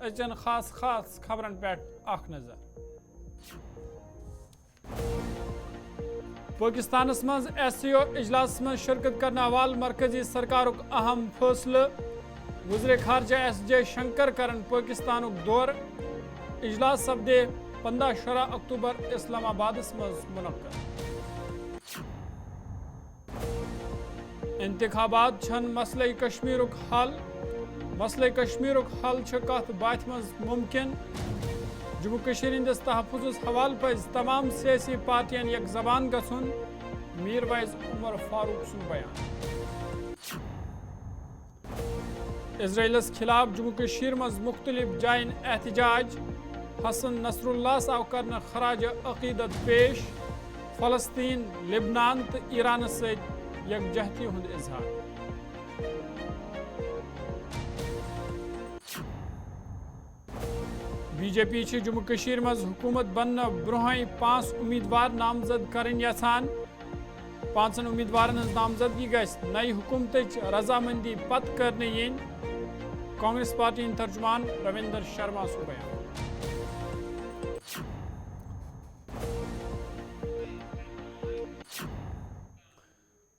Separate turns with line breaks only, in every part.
اچن خاص خبرن پہ اخ نظر پاکستانس مز ایس سی او اجلاس میں شرکت کرنے حوالہ مرکزی سرکارک اہم فیصلہ وزیر خارجہ ایس جے شنکر کرن پاکستانک دور اجلاس سپدے 15-16 اکتوبر اسلام آبادس مز منعقد انتخابات چھن مسئلہ کشمیرک حل مسئلہ کشمیرک حل کت بات مز ممکن جموں کشمیر ہندس تحفظ حوالہ پز تمام سیاسی پارٹین یک زبان گھن میر وائز عمر فاروق سن بیان اسرائیلس خلاف جموں کشمیر مز مختلف جائن احتجاج حسن نصر اللہ آو کرنے خراج عقیدت پیش فلسطین لبنان تو ایران ست یکجہتی ہند اظہار بی جے پی جموں کشمیر مز حکومت بننے برہی 5 امیدوار نامزد کرن یژھان 5 امیدوارن ہز نامزدگی گژھِ نئی حکومتچ رضامندی پتہ کرنے ین کانگریس پارٹی ہند ترجمان رویندر شرما سن بیان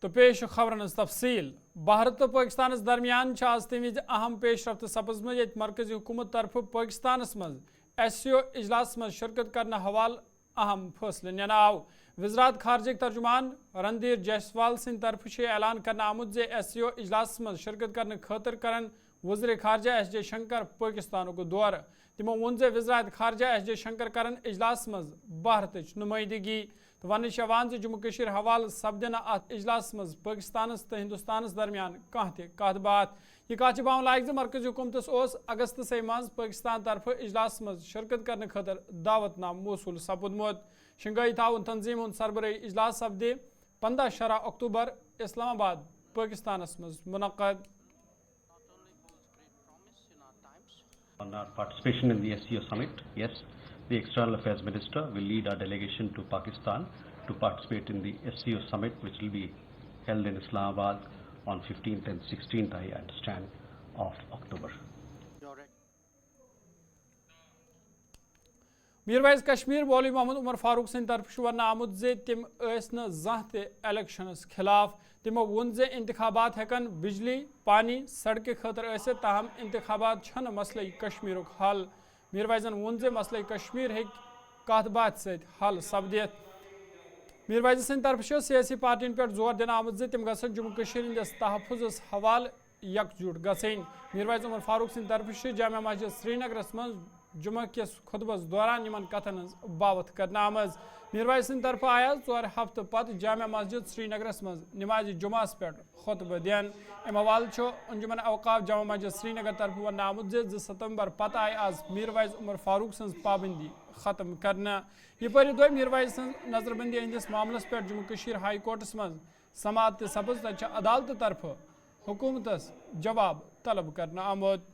تو پیش خبرن تفصیل بھارت تو پاکستان درمیان آز تمہ اہم پیش رفت سپزم یت مرکزی حکومت طرف پاکستانس مز ایس سی او اجلاس مز شرکت کرنے حوالہ اہم فیصلہ ننہ آو وزارت خارجہ ترجمان رندھیر جیسوال سند طرف اعلان کرنے آمت ایس سی او اجلاس مز شرکت کرنے خاطر کرن وزیر خارجہ ایس جے شنکر پاکستان کو دور تمو ون وزارت خارجہ ایس جے شنکر کرن اجلاس مز بھارت نمائندگی تو ون جموں کشمیر حوالہ سپدن ات اجلاس مز پاکستانس تو ہندوستانس درمیان کت بات یہ کت باون لائق مرکزی حکومتس اگست سے مز پاکستان طرف اجلاس مز شرکت کرنے خاطر دعوت نام موصول سپودمت شنگائی تعاون تنظیم ہند سربراہی اجلاس سپدے 15-16 اکتوبر اسلام آباد پاکستانس مز منعقد
On our participation in the SCO summit, yes, the External Affairs Minister will lead our delegation to Pakistan to participate in the SCO summit, which will be held in Islamabad on 15th and 16th, I understand, of October.
Mir wise Kashmir مولوی محمد عمر فاروق سند طرف one آمت تم زہ elections خلاف تمو one انتخابات ہیکن بجلی پانی سڑکہ خاطر ثت تاہم انتخابات چھن مسئلہ کشمیرک حل میر وائزن ون مسئلہ کشمیر ہیک کت بات ست حل سپدت میر وائز سند طرف سیاسی پارٹین پہ زور دن آمت تم گھن جموں کشمیر ہندس تحفظ حوالہ یکجٹ گھن میر وائز عمر فاروق سند طرف جامع مسجد سری نگرس من جمعہ کس خطبس دوران ان کتن باوت کرنا آمز میر وائز سند طرف آیا 4 ہفتہ پتہ جامع مسجد سری نگرس من نماز جمعہ پہ خطبہ دین ام حوالہ انجمن اوقاف جامع مسجد سری نگر طرف ون آمت 2 ستمبر پتہ آئی آز میر وائز عمر فاروق سن پابندی ختم کرنا یہ دہ میر وائز سن نظر بندی ہندس معاملس پہ جموں کشمیر ہائی کورٹس من سماعت سپز تک عدالت طرف حکومتس جواب طلب کرنا آمت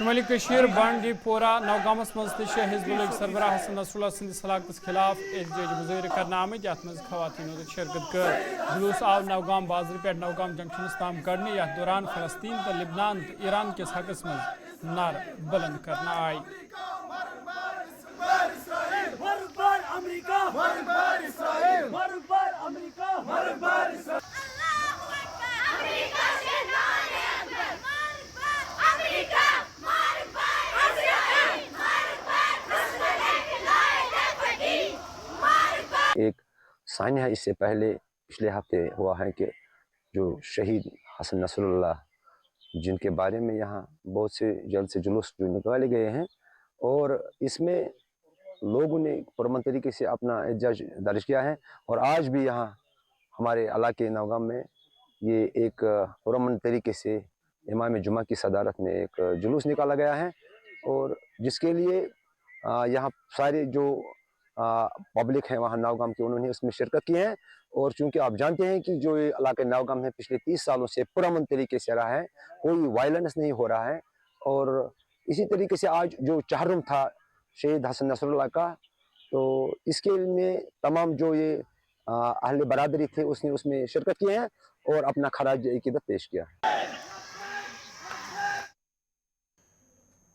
شمالی کشیر بانڈی پورہ نوگامس مز تہ حزب سربراہ حسن نصر اللہ سندس ہلاکتس خلاف احتجاج مظاہرہ کرنے آمت یتھ مز خواتین شرکت کر جلوس آو نوگام بازر پہ نوگام جنکشنس تام کڑنے یتھ دوران فلسطین تو لبنان تو ایران کس حقس مز نعرہ بلند کرنا آئی
ایک سانحہ اس سے پہلے پچھلے ہفتے ہوا ہے کہ جو شہید حسن نصر اللہ جن کے بارے میں یہاں بہت سے جلد سے جلوس جو نکالے گئے ہیں اور اس میں لوگوں نے پرامن طریقے سے اپنا احتجاج درج کیا ہے اور آج بھی یہاں ہمارے علاقے نوگام میں یہ ایک پرامن طریقے سے امام جمعہ کی صدارت میں ایک جلوس نکالا گیا ہے اور جس کے لیے یہاں سارے جو پبلک ہیں وہاں نوگام کے انہوں نے اس میں شرکت کی ہے اور چونکہ آپ جانتے ہیں کہ جو یہ علاقہ نوگام ہے پچھلے 30 سالوں سے پرامن طریقے سے رہا ہے کوئی وائلنس نہیں ہو رہا ہے اور اسی طریقے سے آج جو چہرم تھا شہید حسن نصر اللہ کا تو اس کے میں تمام جو یہ اہل برادری تھے اس میں شرکت کی ہے اور اپنا خراج عقیدت پیش کیا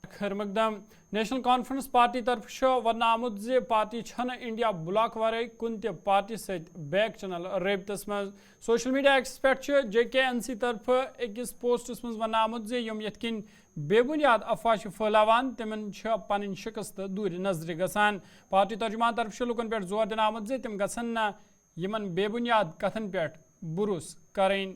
خیر مقدم نیشنل کانفرنس پارٹی طرف ون آمت زِ پارٹی چھن انڈیا بلاک ورائے کن تہ پارٹی ست بیک چینل رابطس مز سوشل میڈیا ایکس پہ JKNC طرف اکس پوسٹس مز ون آمت زِ یم یت کن بے بنیاد افواہ پھیلاوان تمن پن شکست دور نظر گسان پارٹی ترجمان طرف لکن پہ زور دن آمت زِ تم گھن نا یمن بے بنیاد کتھن پہ بروس کریں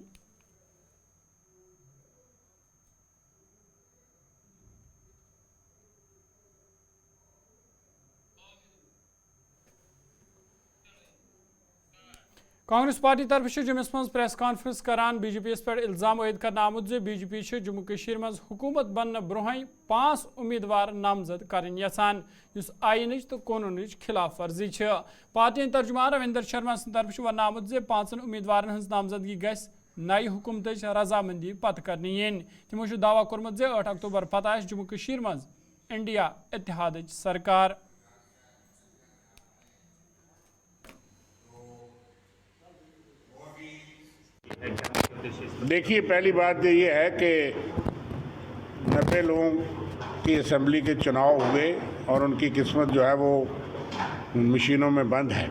کانگریس پارٹی طرف جمس مز پریس کانفرنس کران BJP یس پہ الزام عائد کرنا آمت زِ BJP جموں کشیر مز حکومت بننے برہن 5 امیدوار نامزد کریں یژھان یس آئینچ تو قانونچ خلاف ورزی پارٹی ترجمان رویندر شرما سند طرف ون آمت زِ 5 امیدوارن ہز نامزدگی گژھِ نئی حکومت رضامندی پتہ کرنے ین تمو دعویٰ کورمت زِ 8 اکتوبر پتہ آسہِ جموں کشیر مز انڈیا اتحادچ سرکار
دیکھیے پہلی بات یہ ہے کہ 90 لوگوں کی اسمبلی کے چناؤ ہوئے اور ان کی قسمت جو ہے وہ مشینوں میں بند ہے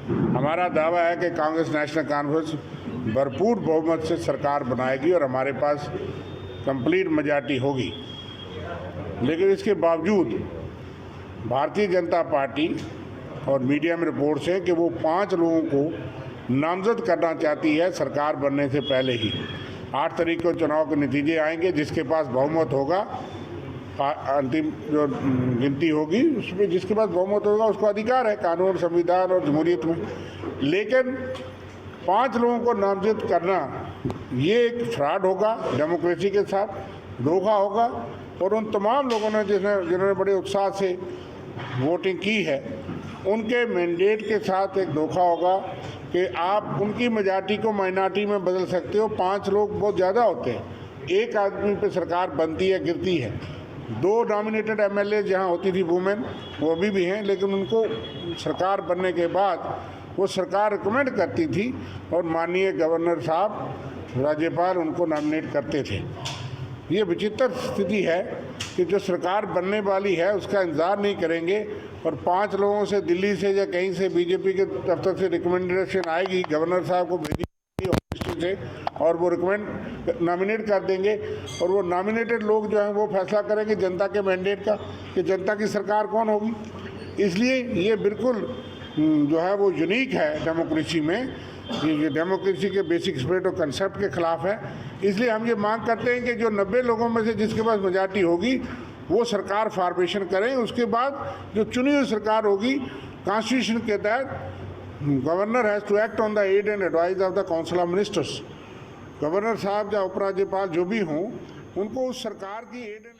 ہمارا دعویٰ ہے کہ کانگریس نیشنل کانفرنس بھرپور بہمت سے سرکار بنائے گی اور ہمارے پاس کمپلیٹ میجارٹی ہوگی لیکن اس کے باوجود بھارتیہ جنتا پارٹی اور میڈیا میں رپورٹس ہیں کہ وہ 5 لوگوں کو نامزد کرنا چاہتی ہے سرکار بننے سے پہلے ہی 8 تاریخ کو چناؤ کے نتیجے آئیں گے جس کے پاس بہمت ہوگا انتم جو گنتی ہوگی اس میں جس کے پاس بہمت ہوگا اس کو ادھیکار ہے قانون سنویدھان اور جمہوریت میں لیکن 5 لوگوں کو نامزد کرنا یہ ایک فراڈ ہوگا ڈیموکریسی کے ساتھ دھوکہ ہوگا اور ان تمام لوگوں نے جنہوں نے بڑے اتساہ سے ووٹنگ کی ہے ان کے مینڈیٹ کے ساتھ ایک دھوکہ ہوگا کہ آپ ان کی میجارٹی کو مائنارٹی میں بدل سکتے ہو 5 لوگ بہت زیادہ ہوتے ہیں ایک آدمی پہ سرکار بنتی ہے گرتی ہے 2 نامینیٹڈ MLA جہاں ہوتی تھی وومن وہ ابھی بھی ہیں لیکن ان کو سرکار بننے کے بعد وہ سرکار ریکمینڈ کرتی تھی اور ماننیے گورنر صاحب راجیپال ان کو نامینیٹ کرتے تھے یہ وچتر استھتی ہے کہ جو سرکار بننے والی ہے اس کا انتظار نہیں کریں گے اور 5 لوگوں سے دلی سے یا کہیں سے BJP کے دفتر سے ریکمنڈیشن آئے گی گورنر صاحب کو بھیجی سے اور وہ نامینیٹ کر دیں گے اور وہ نامینیٹڈ لوگ جو ہیں وہ فیصلہ کریں گے جنتا کے مینڈیٹ کا کہ جنتا کی سرکار کون ہوگی اس لیے یہ بالکل جو ہے وہ یونیک ہے ڈیموکریسی میں یہ ڈیموکریسی کے بیسک اسپرٹ اور کنسیپٹ کے خلاف ہے اس لیے ہم یہ مانگ کرتے ہیں کہ جو 90 لوگوں میں سے جس کے پاس میجارٹی ہوگی وہ سرکار فارمیشن کریں اس کے بعد جو چنی ہوئی سرکار ہوگی کانسٹیٹیوشن کے تحت governor has to act on the aid and advise of the council of ministers governor صاحب یا اپ راجیپال جو بھی ہوں ان کو اس سرکار کی ایڈ اینڈ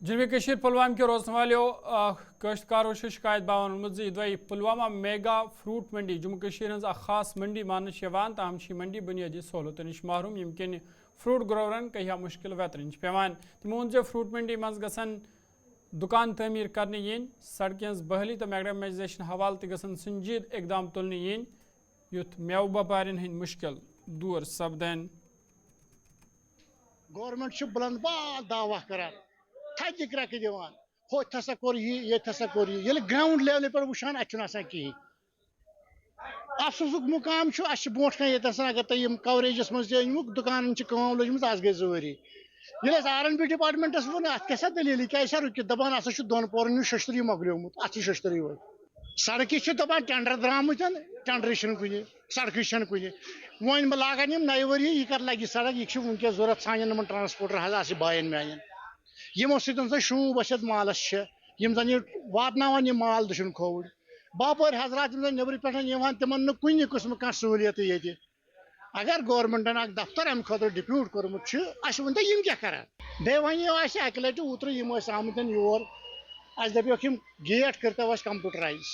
جنوبی کشیر پلوام کے روزن والوں کاشتکاروں سے شکایت باون وونمت یہ پلوامہ میگا فروٹ منڈی جموں کشیر ہز خاص منڈی مانن تاہم منڈی بنیادی سہولتوں نش محروم یم کن فروٹ گرورن کہیا مشکل ویترن پیوان تمو وون فروٹ منڈی مز گژھن دکان تعمیر کرنے ین سڑکیں ہز بحالی تو میگڈمائزیشن حوالہ تہ گژھن سنجید اقدام تلنے ین یُتھ میوٕ باپارین ہند مشکل دور سپدن
گورمنٹ بلند بال دعویٰ کران تھدِ کرکہ دِوان ہوٚتھ ہسا کوٚر یہِ ییٚتہِ ہسا کوٚر یہِ ییٚلہِ گراوُنڈ لیولہِ پٮ۪ٹھ وٕچھان اَتہِ چھُنہٕ آسان کِہیٖنۍ افسوسُک مُقام چھُ اَسہِ چھِ برونٛٹھ کَنہِ ییٚتٮ۪ن اگر تۄہہِ یِم کوریجَس منٛز تہِ أنۍمُک دُکانن چھِ کٲم لٔجمٕژ آز گٔے 2 ؤری ییٚلہِ اَسہِ R&B ڈِپاٹمنٹَس ووٚن اَتھ کیٛاہ سا دٔلیٖل یہِ کیٛازِ چھا رُکِتھ دَپان ہسا چھُ 2 پورن ہُنٛد شٔشتٕرٕے مۄکلیومُت اَتھ چھِ شٔشتٕرٕے وۄنۍ سڑکہِ چھِ دَپان ٹٮ۪نڈر درٛامٕتۍ ٹٮ۪نڈرٕے چھِنہٕ کُنہِ سڑکٕے چھَنہٕ کُنہِ وۄنۍ لاگان یِم نَیہِ ؤری یہِ کر لگہِ سڑک یہِ چھِ وٕنکٮ۪س ضوٚرتھ سانٮ۪ن یِمن ٹرانسپوٹر حظ آسہِ باین میانٮ۪ن یِمو سۭتۍ زن شوٗب ٲسِتھ مالس چھِ یِم زن یہِ واتناوان یہِ مال دٔچھُن کھووُر باپٲرۍ حضرات یِم زن نیٚبرٕ پٮ۪ٹھ یِوان تِمن نہٕ کُنہِ قٕسمہٕ کانٛہہ سہوٗلیتٕے ییٚتہِ اگر گورمنٹن اکھ دفتر امہِ خٲطرٕ ڈِپیوٗٹ کوٚرمُت چھُ اَسہِ ؤنۍتو یِم کیٛاہ کران بیٚیہِ وَنیو اَسہِ اَکہِ لٹہِ اوترٕ یِم ٲسۍ آمٕتۍ یور اَسہِ دَپیوکھ یِم گیٹ کٔرتو اَسہِ کمپیوٗٹرایز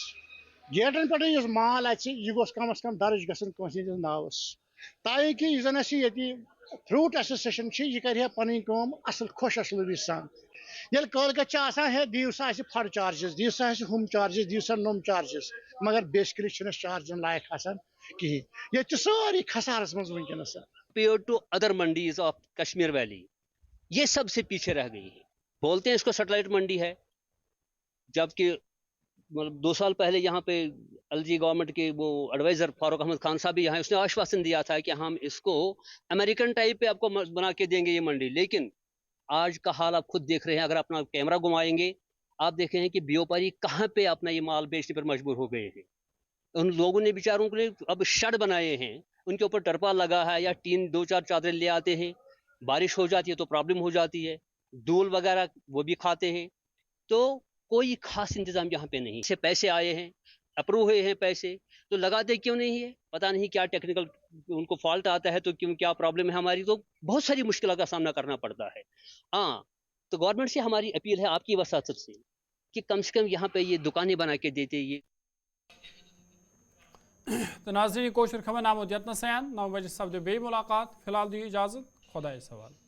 گیٹن پٮ۪ٹھ یُس مال اَژِ یہِ گوٚژھ کم از کم درٕج گژھُن کٲنٛسہِ ہٕنٛدِس ناوس تاکہِ یُس زن اَسہِ ییٚتہِ فروٗٹ ایسوسیشن چھِ یہِ کرِ ہا پنٕنۍ کٲم اصل خۄش اصلٲبی سان ییٚلہِ کٲلکٮ۪تھ چھِ آسان ہے دِیِو سا اَسہِ فڑ چارجز دِیِو سا اَسہِ ہُم چارجز دِیِو سا نۄم چارجز مگر بیسکلی چھِنہٕ اَسہِ چارج دِنہٕ لایق آسان کِہیٖنۍ ییٚتہِ چھِ سٲری کھسارس منٛز وٕنکٮ۪نس
compared to other mandis of Kashmir Valley, یہ سب سے پیچھے رہ گئی ہے. بولتے ہیں اس کو سیٹلائٹ منڈی ہے جبکہ 2 سال پہلے یہاں پہ LG گورنمنٹ کے وہ ایڈوائزر فاروق احمد خان صاحب بھی یہاں اس نے آشواسن دیا تھا کہ ہم اس کو امریکن ٹائپ پہ آپ کو بنا کے دیں گے یہ منڈی لیکن آج کا حال آپ خود دیکھ رہے ہیں اگر اپنا کیمرہ گھمائیں گے آپ دیکھ رہے ہیں کہ بیوپاری کہاں پہ اپنا یہ مال بیچنے پر مجبور ہو گئے ہیں ان لوگوں نے بیچاروں کے لیے اب شڈ بنائے ہیں ان کے اوپر ٹرپال لگا ہے یا ٹین 2-4 چادریں لے آتے ہیں بارش ہو جاتی ہے تو پرابلم ہو جاتی ہے دھول وغیرہ وہ بھی کھاتے ہیں تو کوئی خاص انتظام یہاں پہ نہیں سے پیسے آئے ہیں اپروو ہوئے ہیں پیسے تو لگاتے کیوں نہیں ہے پتہ نہیں کیا ٹیکنیکل ان کو فالٹ آتا ہے تو کیوں کیا پرابلم ہے ہماری تو بہت ساری مشکلات کا سامنا کرنا پڑتا ہے ہاں تو گورنمنٹ سے ہماری اپیل ہے آپ کی وساطت سے کہ کم سے کم یہاں پہ یہ دکانیں بنا کے دیتے یہ
تو ناظرین کوشر خبر نامود یتن سیان 9 بجے سپدِ بیٚیہِ ملاقات فی الحال دیو اجازت خدایس حوالہ